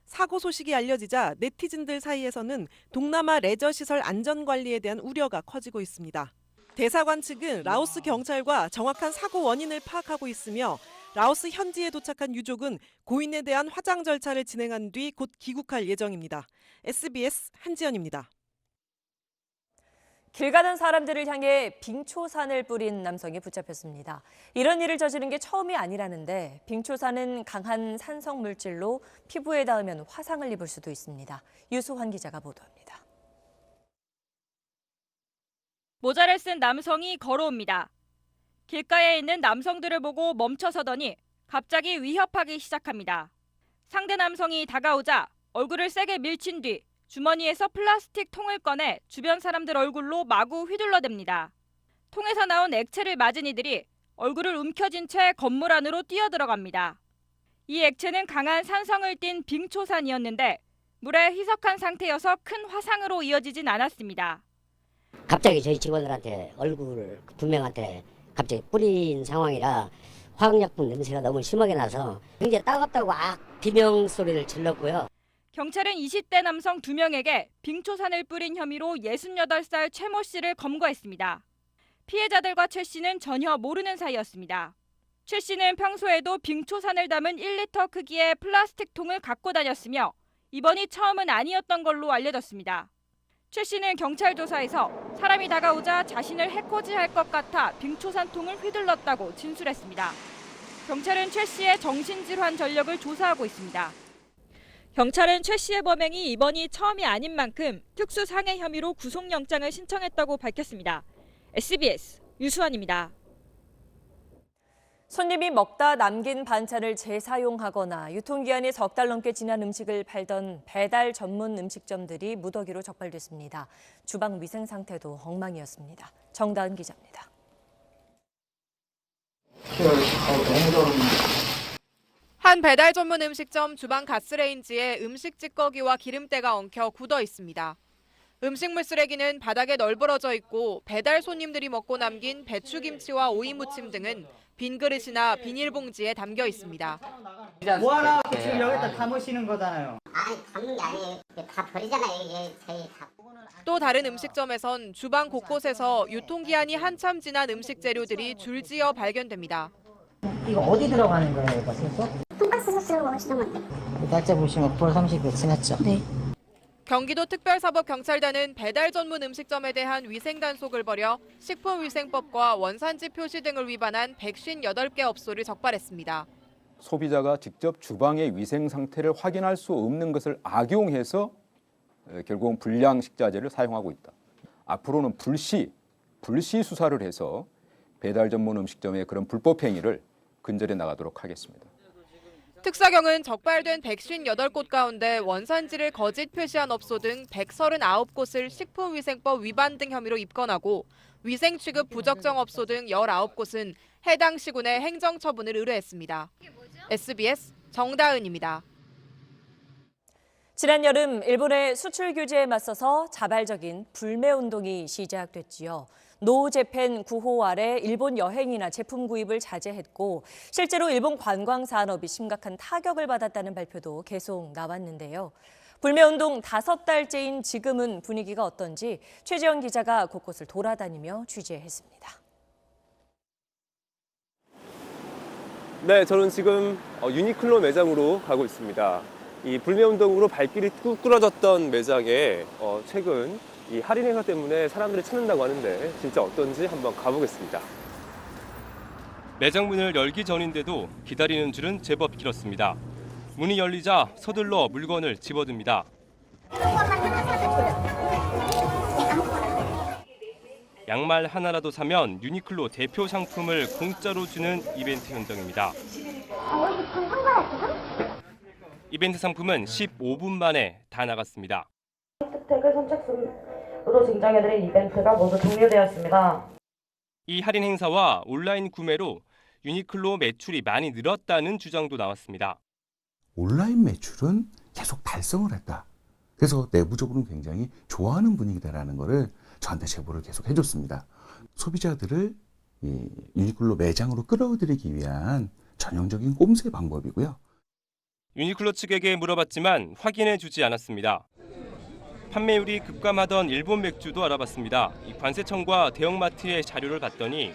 사고 소식이 알려지자 네티즌들 사이에서는 동남아 레저 시설 안전 관리에 대한 우려가 커지고 있습니다. 대사관 측은 라오스 경찰과 정확한 사고 원인을 파악하고 있으며 라오스 현지에 도착한 유족은 고인에 대한 화장 절차를 진행한 뒤 곧 귀국할 예정입니다. SBS 한지연입니다.
길 가는 사람들을 향해 빙초산을 뿌린 남성이 붙잡혔습니다. 이런 일을 저지른 게 처음이 아니라는데 빙초산은 강한 산성 물질로 피부에 닿으면 화상을 입을 수도 있습니다. 유수환 기자가 보도합니다.
모자를 쓴 남성이 걸어옵니다. 길가에 있는 남성들을 보고 멈춰서더니 갑자기 위협하기 시작합니다. 상대 남성이 다가오자 얼굴을 세게 밀친 뒤 주머니에서 플라스틱 통을 꺼내 주변 사람들 얼굴로 마구 휘둘러댑니다. 통에서 나온 액체를 맞은 이들이 얼굴을 움켜쥔 채 건물 안으로 뛰어들어갑니다. 이 액체는 강한 산성을 띤 빙초산이었는데 물에 희석한 상태여서 큰 화상으로 이어지진 않았습니다.
갑자기 저희 직원들한테 얼굴을 2명한테 갑자기 뿌린 상황이라 화학약품 냄새가 너무 심하게 나서 굉장히 따갑다고 비명 소리를 질렀고요.
경찰은 20대 남성 2명에게 빙초산을 뿌린 혐의로 68살 최모 씨를 검거했습니다. 피해자들과 최 씨는 전혀 모르는 사이였습니다. 최 씨는 평소에도 빙초산을 담은 1리터 크기의 플라스틱 통을 갖고 다녔으며 이번이 처음은 아니었던 걸로 알려졌습니다. 최 씨는 경찰 조사에서 사람이 다가오자 자신을 해코지할 것 같아 등초산통을 휘둘렀다고 진술했습니다. 경찰은 최 씨의 정신질환 전력을 조사하고 있습니다. 경찰은 최 씨의 범행이 이번이 처음이 아닌 만큼 특수상해 혐의로 구속영장을 신청했다고 밝혔습니다. SBS 유수환입니다.
손님이 먹다 남긴 반찬을 재사용하거나 유통기한이 석 달 넘게 지난 음식을 팔던 배달 전문 음식점들이 무더기로 적발됐습니다. 주방 위생 상태도 엉망이었습니다. 정다은 기자입니다.
한 배달 전문 음식점 주방 가스레인지에 음식 찌꺼기와 기름때가 엉켜 굳어 있습니다. 음식물 쓰레기는 바닥에 널브러져 있고 배달 손님들이 먹고 남긴 배추김치와 오이 무침 등은 빈 그릇이나 비닐봉지에 담겨 있습니다.
뭐하라고 지금 여기다 담으시는 거잖아요.
아니, 담는 게 아니에요. 다 버리잖아요. 이게 저희 다.
또 다른 음식점에선 주방 곳곳에서 유통기한이 한참 지난 음식 재료들이 줄지어 발견됩니다.
이거 어디 들어가는 거예요, 이거 소스?
돈가스 소스로 먹으시는 건데.
날짜 보시면 9월 30일 지났죠? 네.
경기도 특별사법경찰단은 배달 전문 음식점에 대한 위생 단속을 벌여 식품위생법과 원산지 표시 등을 위반한 158개 업소를 적발했습니다.
소비자가 직접 주방의 위생 상태를 확인할 수 없는 것을 악용해서 결국은 불량 식자재를 사용하고 있다. 앞으로는 불시 수사를 해서 배달 전문 음식점의 그런 불법 행위를 근절해 나가도록 하겠습니다.
특사경은 적발된 158곳 가운데 원산지를 거짓 표시한 업소 등 139곳을 식품위생법 위반 등 혐의로 입건하고 위생 취급 부적정 업소 등 19곳은 해당 시군에 행정처분을 의뢰했습니다. SBS 정다은입니다.
지난 여름 일본의 수출 규제에 맞서서 자발적인 불매운동이 시작됐지요. 노재팬 구호 아래 일본 여행이나 제품 구입을 자제했고 실제로 일본 관광 산업이 심각한 타격을 받았다는 발표도 계속 나왔는데요. 불매운동 5달째인 지금은 분위기가 어떤지 최재원 기자가 곳곳을 돌아다니며 취재했습니다.
네, 저는 지금 유니클로 매장으로 가고 있습니다. 이 불매운동으로 발길이 뚝 끊어졌던 매장에 최근 이 할인 행사 때문에 사람들이 찾는다고 하는데 진짜 어떤지 한번 가보겠습니다.
매장 문을 열기 전인데도 기다리는 줄은 제법 길었습니다. 문이 열리자 서둘러 물건을 집어듭니다. 양말 하나라도 사면 유니클로 대표 상품을 공짜로 주는 이벤트 현장입니다. 이벤트 상품은 15분 만에 다 나갔습니다.
혜택을 선착순으로 증정해드린 이벤트가 모두 종료되었습니다.
이 할인 행사와 온라인 구매로 유니클로 매출이 많이 늘었다는 주장도 나왔습니다.
온라인 매출은 계속 달성을 했다. 그래서 내부적으로는 굉장히 좋아하는 분위기다라는 거를 저한테 제보를 계속 해줬습니다. 소비자들을 이 유니클로 매장으로 끌어들이기 위한 전형적인 꼼수의 방법이고요.
유니클로 측에게 물어봤지만 확인해주지 않았습니다. 판매율이 급감하던 일본 맥주도 알아봤습니다. 이 관세청과 대형마트의 자료를 봤더니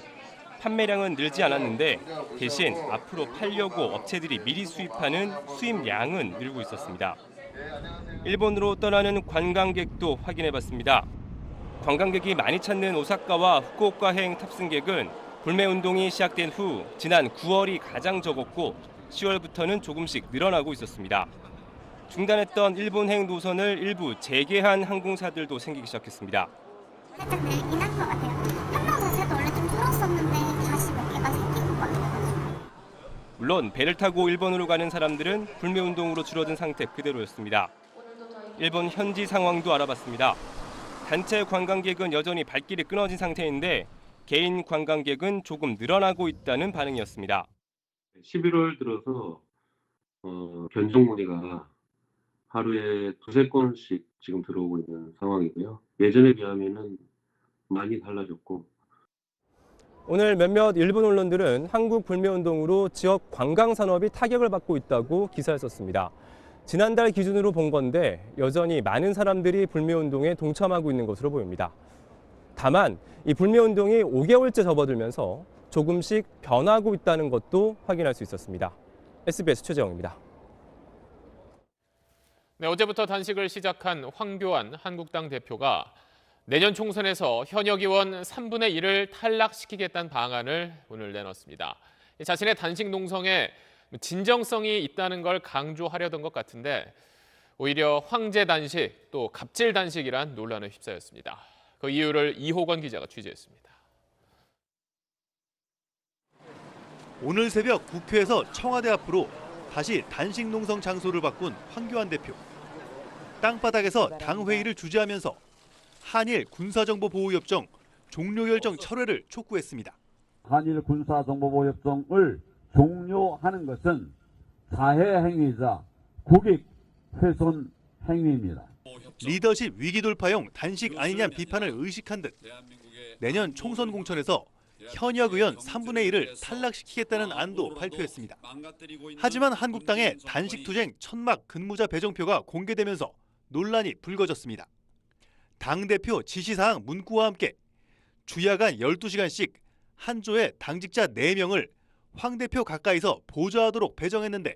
판매량은 늘지 않았는데 대신 앞으로 팔려고 업체들이 미리 수입하는 수입량은 늘고 있었습니다. 일본으로 떠나는 관광객도 확인해봤습니다. 관광객이 많이 찾는 오사카와 후쿠오카행 탑승객은 불매운동이 시작된 후 지난 9월이 가장 적었고 10월부터는 조금씩 늘어나고 있었습니다. 중단했던 일본행 노선을 일부 재개한 항공사들도 생기기 시작했습니다.
살짝 늘긴 한 것 같아요. 항공 자체도 원래 좀 줄었었는데 다시 몇 개가 생긴 것 같아요.
물론 배를 타고 일본으로 가는 사람들은 불매운동으로 줄어든 상태 그대로였습니다. 일본 현지 상황도 알아봤습니다. 단체 관광객은 여전히 발길이 끊어진 상태인데 개인 관광객은 조금 늘어나고 있다는 반응이었습니다.
11월 들어서 견적 문의가 하루에 2-3건씩 지금 들어오고 있는 상황이고요. 예전에 비하면은 많이 달라졌고.
오늘 몇몇 일본 언론들은 한국 불매운동으로 지역 관광 산업이 타격을 받고 있다고 기사를 썼습니다. 지난달 기준으로 본 건데 여전히 많은 사람들이 불매운동에 동참하고 있는 것으로 보입니다. 다만 이 불매운동이 5개월째 접어들면서 조금씩 변하고 있다는 것도 확인할 수 있었습니다. SBS 최재영입니다.
네, 어제부터 단식을 시작한 황교안 한국당 대표가 내년 총선에서 현역 의원 3분의 1을 탈락시키겠다는 방안을 오늘 내놨습니다. 자신의 단식 농성에 진정성이 있다는 걸 강조하려던 것 같은데 오히려 황제 단식 또 갑질 단식이란 논란에 휩싸였습니다. 그 이유를 이호건 기자가 취재했습니다.
오늘 새벽 국회에서 청와대 앞으로 다시 단식 농성 장소를 바꾼 황교안 대표. 땅바닥에서 당회의를 주재하면서 한일 군사정보보호협정 종료 결정 철회를 촉구했습니다.
한일 군사정보보호협정을 종료하는 것은 사회 행위이자 국익 훼손 행위입니다.
리더십 위기 돌파용 단식 아니냐는 비판을 의식한 듯 내년 총선 공천에서 현역 의원 3분의 1을 탈락시키겠다는 안도 발표했습니다. 하지만 한국당의 단식투쟁 천막 근무자 배정표가 공개되면서 논란이 불거졌습니다. 당대표 지시사항 문구와 함께 주야간 12시간씩 한 조에 당직자 4명을 황 대표 가까이서 보좌하도록 배정했는데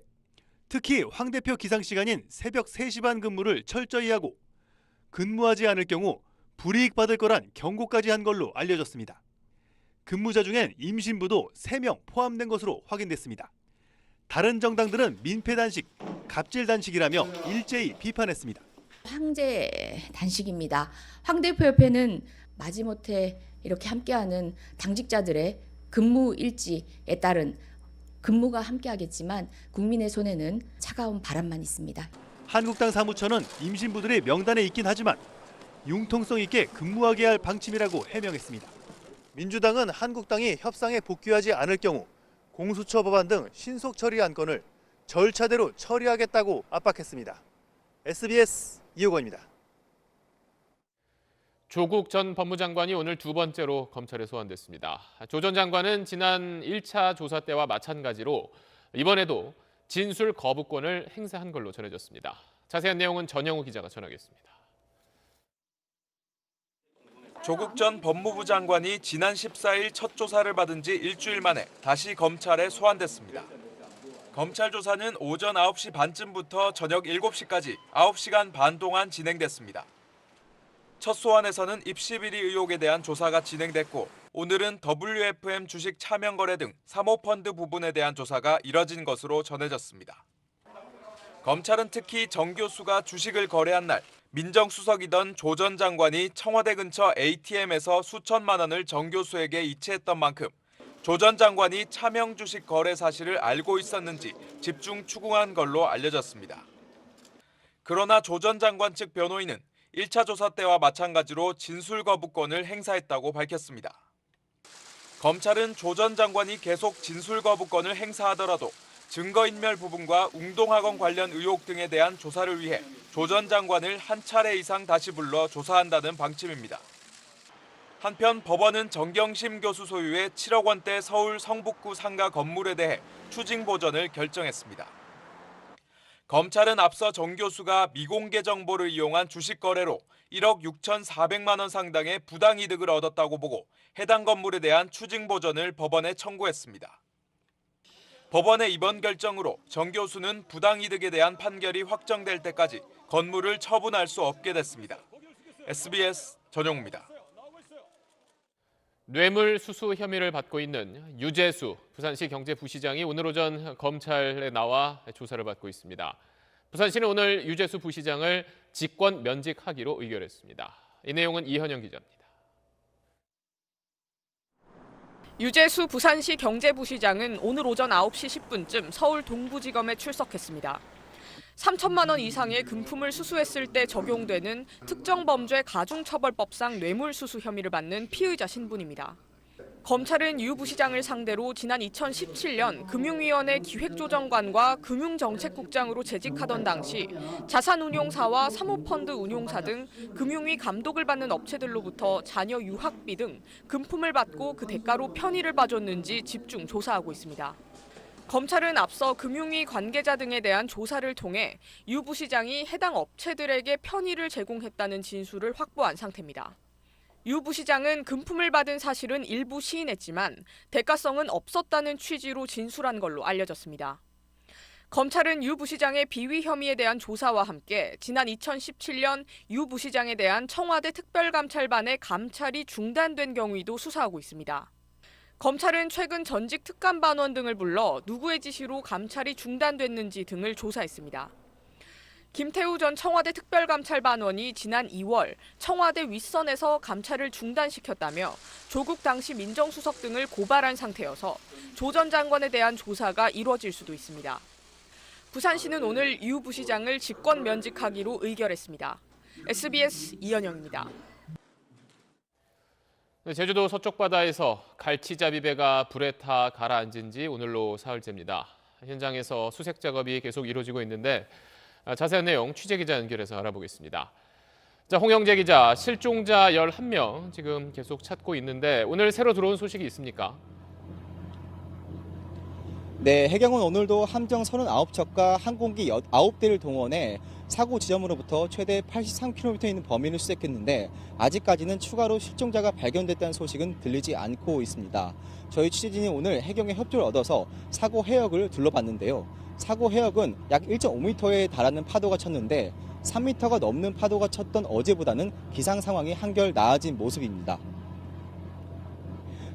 특히 황 대표 기상시간인 새벽 3시 반 근무를 철저히 하고 근무하지 않을 경우 불이익 받을 거란 경고까지 한 걸로 알려졌습니다. 근무자 중엔 임신부도 3명 포함된 것으로 확인됐습니다. 다른 정당들은 민폐 단식, 갑질 단식이라며 일제히 비판했습니다.
황제 단식입니다. 황 대표협회는 마지못해 이렇게 함께하는 당직자들의 근무 일지에 따른 근무가 함께하겠지만 국민의 손에는 차가운 바람만 있습니다.
한국당 사무처는 임신부들의 명단에 있긴 하지만 융통성 있게 근무하게 할 방침이라고 해명했습니다. 민주당은 한국당이 협상에 복귀하지 않을 경우 공수처 법안 등 신속 처리 안건을 절차대로 처리하겠다고 압박했습니다. SBS 이호건입니다.
조국 전 법무장관이 오늘 두 번째로 검찰에 소환됐습니다. 조 전 장관은 지난 1차 조사 때와 마찬가지로 이번에도 진술 거부권을 행사한 걸로 전해졌습니다. 자세한 내용은 전영우 기자가 전하겠습니다.
조국 전 법무부 장관이 지난 14일 첫 조사를 받은 지 일주일 만에 다시 검찰에 소환됐습니다. 검찰 조사는 오전 9시 반쯤부터 저녁 7시까지 9시간 반 동안 진행됐습니다. 첫 소환에서는 입시비리 의혹에 대한 조사가 진행됐고 오늘은 WFM 주식 차명 거래 등 사모펀드 부분에 대한 조사가 이뤄진 것으로 전해졌습니다. 검찰은 특히 정 교수가 주식을 거래한 날 민정수석이던 조 전 장관이 청와대 근처 ATM에서 수천만 원을 정 교수에게 이체했던 만큼 조 전 장관이 차명 주식 거래 사실을 알고 있었는지 집중 추궁한 걸로 알려졌습니다. 그러나 조 전 장관 측 변호인은 1차 조사 때와 마찬가지로 진술 거부권을 행사했다고 밝혔습니다. 검찰은 조 전 장관이 계속 진술 거부권을 행사하더라도 증거인멸 부분과 웅동학원 관련 의혹 등에 대한 조사를 위해 조 전 장관을 한 차례 이상 다시 불러 조사한다는 방침입니다. 한편 법원은 정경심 교수 소유의 7억 원대 서울 성북구 상가 건물에 대해 추징 보전을 결정했습니다. 검찰은 앞서 정 교수가 미공개 정보를 이용한 주식 거래로 1억 6,400만 원 상당의 부당이득을 얻었다고 보고 해당 건물에 대한 추징 보전을 법원에 청구했습니다. 법원의 이번 결정으로 정 교수는 부당이득에 대한 판결이 확정될 때까지 건물을 처분할 수 없게 됐습니다. SBS 전용우입니다.
뇌물 수수 혐의를 받고 있는 유재수 부산시 경제부시장이 오늘 오전 검찰에 나와 조사를 받고 있습니다. 부산시는 오늘 유재수 부시장을 직권 면직하기로 의결했습니다. 이 내용은 이현영 기자입니다.
유재수 부산시 경제부시장은 오늘 오전 9시 10분쯤 서울 동부지검에 출석했습니다. 3천만 원 이상의 금품을 수수했을 때 적용되는 특정범죄 가중처벌법상 뇌물수수 혐의를 받는 피의자 신분입니다. 검찰은 유 부시장을 상대로 지난 2017년 금융위원회 기획조정관과 금융정책국장으로 재직하던 당시 자산운용사와 사모펀드 운용사 등 금융위 감독을 받는 업체들로부터 자녀 유학비 등 금품을 받고 그 대가로 편의를 봐줬는지 집중 조사하고 있습니다. 검찰은 앞서 금융위 관계자 등에 대한 조사를 통해 유 부시장이 해당 업체들에게 편의를 제공했다는 진술을 확보한 상태입니다. 유 부시장은 금품을 받은 사실은 일부 시인했지만 대가성은 없었다는 취지로 진술한 걸로 알려졌습니다. 검찰은 유 부시장의 비위 혐의에 대한 조사와 함께 지난 2017년 유 부시장에 대한 청와대 특별감찰반의 감찰이 중단된 경위도 수사하고 있습니다. 검찰은 최근 전직 특감반원 등을 불러 누구의 지시로 감찰이 중단됐는지 등을 조사했습니다. 김태우 전 청와대 특별감찰반원이 지난 2월 청와대 윗선에서 감찰을 중단시켰다며 조국 당시 민정수석 등을 고발한 상태여서 조 전 장관에 대한 조사가 이뤄질 수도 있습니다. 부산시는 오늘 유 부시장을 직권 면직하기로 의결했습니다. SBS 이현영입니다.
제주도 서쪽 바다에서 갈치잡이배가 불에 타 가라앉은 지 오늘로 사흘째입니다. 현장에서 수색 작업이 계속 이루어지고 있는데 자세한 내용 취재기자 연결해서 알아보겠습니다. 자, 홍영재 기자, 실종자 11명 지금 계속 찾고 있는데 오늘 새로 들어온 소식이 있습니까?
네, 해경은 오늘도 함정 39척과 항공기 9대를 동원해 사고 지점으로부터 최대 83km 있는 범위를 수색했는데 아직까지는 추가로 실종자가 발견됐다는 소식은 들리지 않고 있습니다. 저희 취재진이 오늘 해경의 협조를 얻어서 사고 해역을 둘러봤는데요. 사고 해역은 약 1.5m에 달하는 파도가 쳤는데 3m가 넘는 파도가 쳤던 어제보다는 기상 상황이 한결 나아진 모습입니다.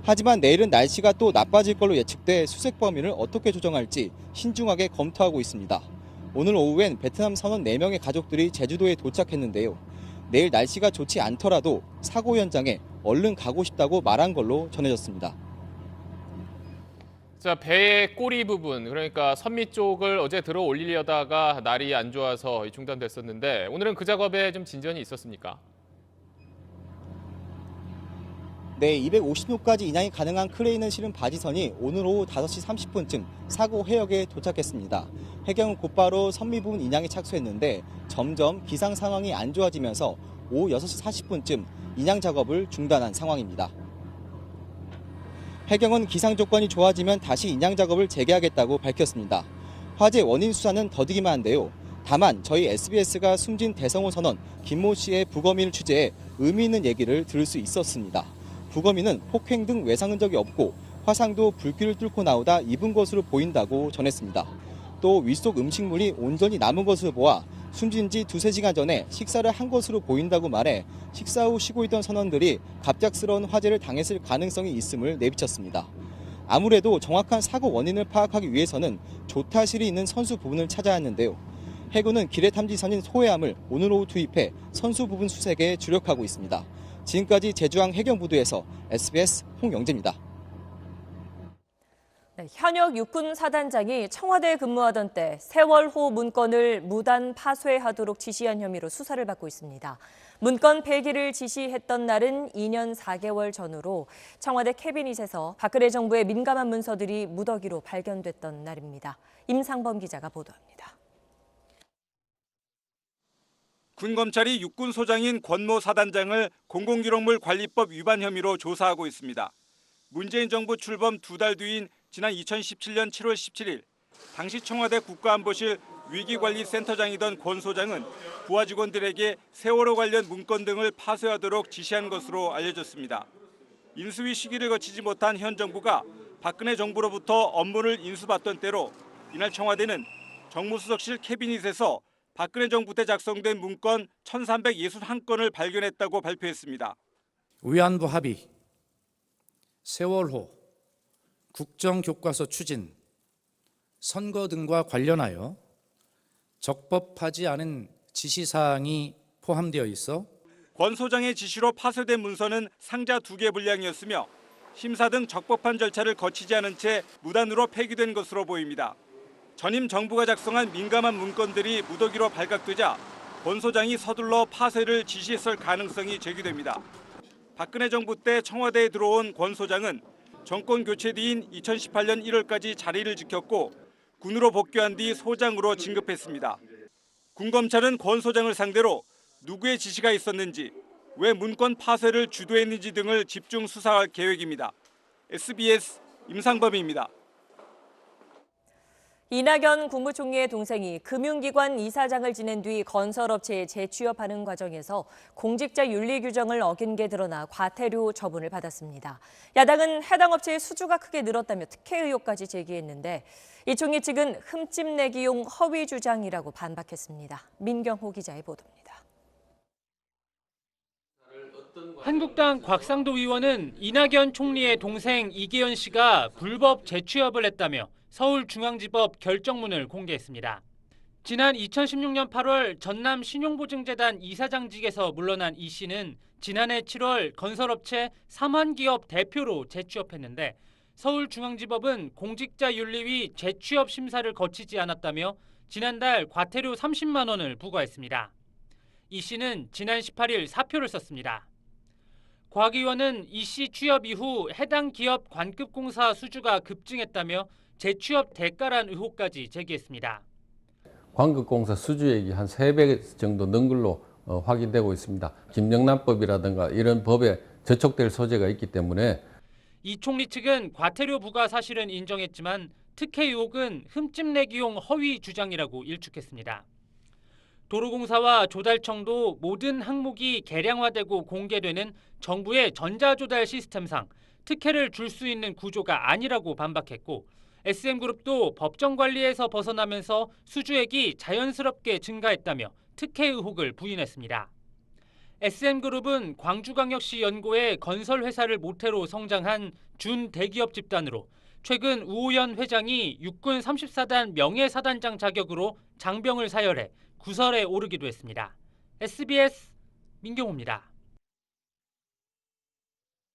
하지만 내일은 날씨가 또 나빠질 걸로 예측돼 수색 범위를 어떻게 조정할지 신중하게 검토하고 있습니다. 오늘 오후엔 베트남 선원 4명의 가족들이 제주도에 도착했는데요. 내일 날씨가 좋지 않더라도 사고 현장에 얼른 가고 싶다고 말한 걸로 전해졌습니다.
자, 배의 꼬리 부분, 그러니까 선미 쪽을 어제 들어 올리려다가 날이 안 좋아서 중단됐었는데 오늘은 그 작업에 좀 진전이 있었습니까?
네, 250톤까지 인양이 가능한 크레인을 실은 바지선이 오늘 오후 5시 30분쯤 사고 해역에 도착했습니다. 해경은 곧바로 선미 부분 인양에 착수했는데 점점 기상 상황이 안 좋아지면서 오후 6시 40분쯤 인양 작업을 중단한 상황입니다. 해경은 기상 조건이 좋아지면 다시 인양 작업을 재개하겠다고 밝혔습니다. 화재 원인 수사는 더디기만 한데요. 다만 저희 SBS가 숨진 대성호 선원 김모 씨의 부검인을 취재해 의미 있는 얘기를 들을 수 있었습니다. 부검인은 폭행 등 외상 흔적이 없고 화상도 불길을 뚫고 나오다 입은 것으로 보인다고 전했습니다. 또 윗속 음식물이 온전히 남은 것으로 보아 숨진 지 2-3시간 전에 식사를 한 것으로 보인다고 말해 식사 후 쉬고 있던 선원들이 갑작스러운 화재를 당했을 가능성이 있음을 내비쳤습니다. 아무래도 정확한 사고 원인을 파악하기 위해서는 조타실이 있는 선수 부분을 찾아야 하는데요. 해군은 기뢰 탐지선인 소해함을 오늘 오후 투입해 선수 부분 수색에 주력하고 있습니다. 지금까지 제주항 해경부두에서 SBS 홍영재입니다.
네, 현역 육군 사단장이 청와대에 근무하던 때 세월호 문건을 무단 파쇄하도록 지시한 혐의로 수사를 받고 있습니다. 문건 폐기를 지시했던 날은 2년 4개월 전으로 청와대 캐비닛에서 박근혜 정부의 민감한 문서들이 무더기로 발견됐던 날입니다. 임상범 기자가 보도합니다.
군검찰이 육군소장인 권모 사단장을 공공기록물 관리법 위반 혐의로 조사하고 있습니다. 문재인 정부 출범 2달 뒤인 지난 2017년 7월 17일 당시 청와대 국가안보실 위기관리센터장이던 권 소장은 부하 직원들에게 세월호 관련 문건 등을 파쇄하도록 지시한 것으로 알려졌습니다. 인수위 시기를 거치지 못한 현 정부가 박근혜 정부로부터 업무를 인수받던 때로 이날 청와대는 정무수석실 캐비닛에서 박근혜 정부 때 작성된 문건 1361건을 발견했다고 발표했습니다.
위안부 합의, 세월호, 국정교과서 추진, 선거 등과 관련하여 적법하지 않은 지시사항이 포함되어 있어
권 소장의 지시로 파쇄된 문서는 상자 2개 분량이었으며 심사 등 적법한 절차를 거치지 않은 채 무단으로 폐기된 것으로 보입니다. 전임 정부가 작성한 민감한 문건들이 무더기로 발각되자 권 소장이 서둘러 파쇄를 지시했을 가능성이 제기됩니다. 박근혜 정부 때 청와대에 들어온 권 소장은 정권 교체 뒤인 2018년 1월까지 자리를 지켰고 군으로 복귀한 뒤 소장으로 진급했습니다. 군검찰은 권 소장을 상대로 누구의 지시가 있었는지, 왜 문건 파쇄를 주도했는지 등을 집중 수사할 계획입니다. SBS 임상범입니다.
이낙연 국무총리의 동생이 금융기관 이사장을 지낸 뒤 건설업체에 재취업하는 과정에서 공직자 윤리 규정을 어긴 게 드러나 과태료 처분을 받았습니다. 야당은 해당 업체의 수주가 크게 늘었다며 특혜 의혹까지 제기했는데 이 총리 측은 흠집내기용 허위 주장이라고 반박했습니다. 민경호 기자의 보도입니다.
한국당 곽상도 의원은 이낙연 총리의 동생 이계현 씨가 불법 재취업을 했다며 서울중앙지법 결정문을 공개했습니다. 지난 2016년 8월 전남 신용보증재단 이사장직에서 물러난 이 씨는 지난해 7월 건설업체 삼환기업 대표로 재취업했는데 서울중앙지법은 공직자윤리위 재취업 심사를 거치지 않았다며 지난달 과태료 30만 원을 부과했습니다. 이 씨는 지난 18일 사표를 썼습니다. 곽 의원은 이 씨 취업 이후 해당 기업 관급공사 수주가 급증했다며 재취업 대가란 의혹까지 제기했습니다.
관급공사 수주액이 한 3배 정도 는 걸로 확인되고 있습니다. 김영란법이라든가 이런 법에 저촉될 소재가 있기 때문에
이 총리 측은 과태료 부과 사실은 인정했지만 특혜 의혹은 흠집내기용 허위 주장이라고 일축했습니다. 도로공사와 조달청도 모든 항목이 계량화되고 공개되는 정부의 전자조달 시스템상 특혜를 줄 수 있는 구조가 아니라고 반박했고 SM그룹도 법정 관리에서 벗어나면서 수주액이 자연스럽게 증가했다며 특혜 의혹을 부인했습니다. SM그룹은 광주광역시 연고의 건설회사를 모태로 성장한 준대기업 집단으로 최근 우호연 회장이 육군 34단 명예사단장 자격으로 장병을 사열해 구설에 오르기도 했습니다. SBS 민경호입니다.